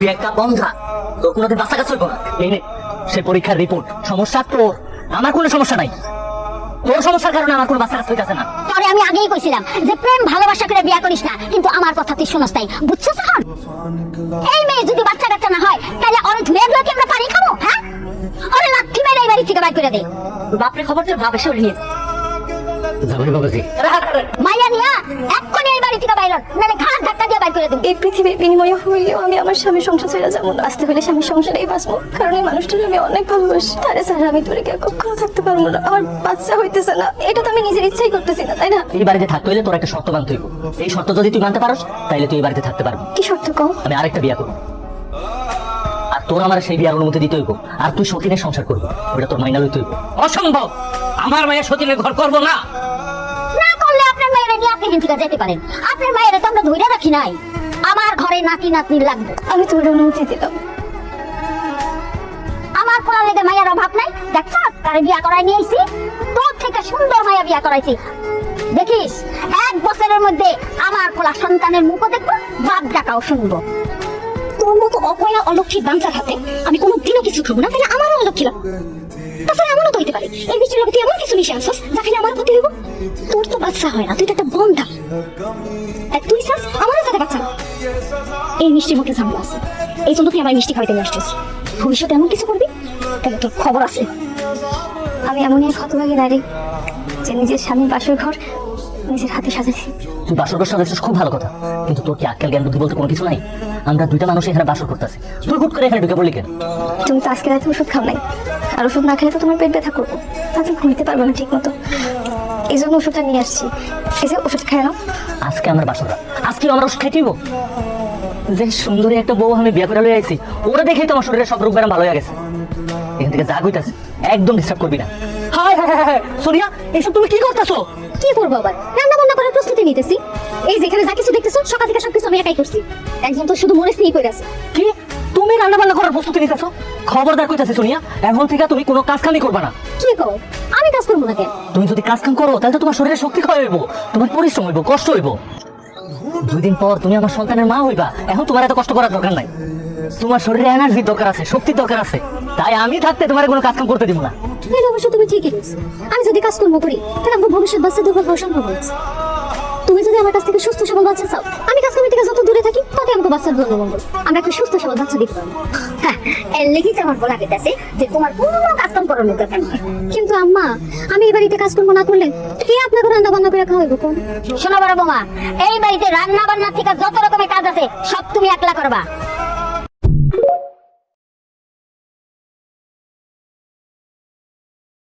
তুই একটা বন্ধা, তোর কোনোদিন বাচ্চা কাছে হইব না। এই নে সে পরীক্ষার রিপোর্ট। সমস্যা তোর, আমার কোনো সমস্যা নাই। তোর সমস্যার কারণে আমার কোনো বাচ্চা কাছে হইতাছে না। তোরে আমি আগেই কইছিলাম যে প্রেম ভালোবাসা করে বিয়া করিস না, কিন্তু আমার কথা তুই শুনস নাই, বুঝছস? এখন এই মেয়ে যদি বাচ্চা কাচ্চা না হয় তাহলে ওরে ধুয়ে ধুয়ে কি আমরা পানি খাবো? হ্যাঁ, ওরে লাঠি মেরে এই বাড়ি থেকে বাইর করে দে। বাপরে খবর তোর বাপ এসে নিয়ে যাবি বাবাজি। মাইয়া নিয়া এক্ষুনি এই বাড়ি থেকে বাইর হ, নাহলে ঘাট ধাক্কা দিয়ে বাইর করে দেব। এই পৃথিবীর বিনিময়ে হইলেও আমি আমার স্বামীর সংসার ছেড়ে যাবো না। আসতে হলে স্বামীর সংসারেই বাঁচবো, কারণ এই মানুষটাকে আমি অনেক ভালোবাসি। তারে স্যার আমি তোরে কে কখনো থাকতে পারবো না। আমার বাচ্চা হইতেছে না, এটা তো আমি নিজের ইচ্ছাই করতেছি না, তাই না? এই বাড়িতে থাকতে হইলে তোর একটা শর্ত মানতে হইব। এই শর্ত যদি তুই মানতে পারস তাহলে তুই এই বাড়িতে থাকতে পারবি। কি শর্ত কও? আমি আরেকটা বিয়া করবো, আর তোর আমার সেই বিয়ার অনুমতি দিতে হইব। আর তুই সতীনের সংসার করবি, ওটা তোর মাইনা লইতে হইব। অসম্ভব, আমার মায়ের সতীনের ঘর করবো না। না করলে আপনার মায়ের নিয়ে আপনি কিন্তু যেতে পারেন। আপনার মায়ের তো আমরা ধইরা রাখি নাই। আমার ঘরে নাতি নাতনি লাগবে। আমি তোর অনুমতি দিলাম। আমার পোলা লেগে মায়ের অভাব নাই। দেখছ তারে বিয়া করাই নিয়ে আইছি, তোর থেকে সুন্দর মায়া বিয়া করাইছি। দেখিস এক বছরের মধ্যে আমার পোলা সন্তানের মুখও দেখবো, বাপ ডাকাও শুনবো। তোর মতো অপয়া অলক্ষী বাঞ্চার হাতে আমি কোনোদিনও কিছু খাবো না, তাহলে আমারও অলক্ষী লাগবে। তাছাড়া এমনও তো হইতে পারে এই বৃষ্টির লোক তুই এমন কিছু মিশে আসছিস যা খেলে আমার ক্ষতি হইব। তোর তো বাচ্চা হয় না, তুই তো একটা বন্ধা। আর তুই চাস আমারও সাথে বাচ্চা। এই মিষ্টির মুখে ঝামেলা আছে, এই জন্য তুই আমার মিষ্টি খাওয়াইতে নিয়ে আসছিস। ভবিষ্যতে এমন কিছু করবি তাহলে তোর খবর আছে। আমি এমনই এক হতভাগী নারী যে নিজের স্বামীর বাসর ঘর নিজের হাতে সাজাইছি। তুই বাসর ঘর সাজাইছিস, খুব ভালো কথা, কিন্তু তোর কি আক্কেল জ্ঞান বুদ্ধি বলতে কোনো কিছু নাই? আমরা দুইটা মানুষ এখানে বাসর করতেছি, তুই হুট করে এখানে ঢুকে পড়লি কেন? তুমি তো আজকে রাতে ওষুধ খাও নাই, আর ওষুধ না খেলে তো তোমার পেট ব্যথা করবো, তাতে ঘুমিতে পারবো না ঠিক মতো। এই জন্য ওষুধটা নিয়ে আসছি। এই যে ওষুধ খেয়ে নাও। আজকে আমার বাসর রাত, আজকে আমার ওষুধ খাইতেইব। যে সুন্দরী একটা বউ আমি বিয়ে করে লই আইছি, ওরা দেখেই তোমার শরীরে সব রোগ ব্যায়াম ভালো হয়ে গেছে। এখান থেকে যা হইতাছে একদম ডিস্টার্ব করবি না। হায় হায় হায় হায়, সোনিয়া এইসব তুমি কি করতেছো? কি করবো আবার? রান্না বান্না করার প্রস্তুতি নিতেছি। এই যেখানে যা কিছু দেখতেছো সকাল থেকে সবকিছু আমি একাই করছি। একজন তো শুধু মরে স্নেহ করে আছে। কি তুমি রান্না বান্না করার প্রস্তুতি নিতেছো? খবরদার কইতাছি সোনিয়া, এখন থেকে তুমি কোনো কাজকামই করবা না। কি কও? আমি কাজ করবো না কেন? তুমি যদি কাজ কাম করো তাহলে তো তোমার শরীরে শক্তি ক্ষয় হইব, তোমার পরিশ্রম হইব, কষ্ট হইব। দুদিন পর তুমি আমার সন্তানের মা হইবা, এখন তোমার এত কষ্ট করার দরকার নাই। তোমার শরীরে এনার্জির দরকার আছে, শক্তির দরকার আছে, তাই আমি থাকতে তোমার কোনো কাজ কাম করতে দিব না। এটা অবশ্য তুমি ঠিকই বলছো। আমি যদি কাজ কর্ম করি তাহলে আমার ভবিষ্যৎ বাচ্চা দুর্বল হওয়ার সম্ভাবনা আছে। তুমি যদি আমার কাছ থেকে সুস্থ সবল বাচ্চা চাও, আমি কাজ কর্মের থেকে যত দূরে থাকি ততই আমাকে বাচ্চার জন্য মঙ্গল। আমরা একটা সুস্থ সবল বাচ্চা দিতে পারবো। হ্যাঁ, এর লেগেই আমার বলা গেছে যে তোমার কোনো কাজ কাম করার দরকার নেই। কিন্তু আম্মা, আমি এই বাড়িতে কাজ কর্ম না করলে কে আপনাকে রান্না বান্না করে খাওয়াইবো কোন? শোনো বড় বৌমা, এই বাড়িতে রান্না বান্না থেকে যত রকমের কাজ আছে সব তুমি একলা করবা।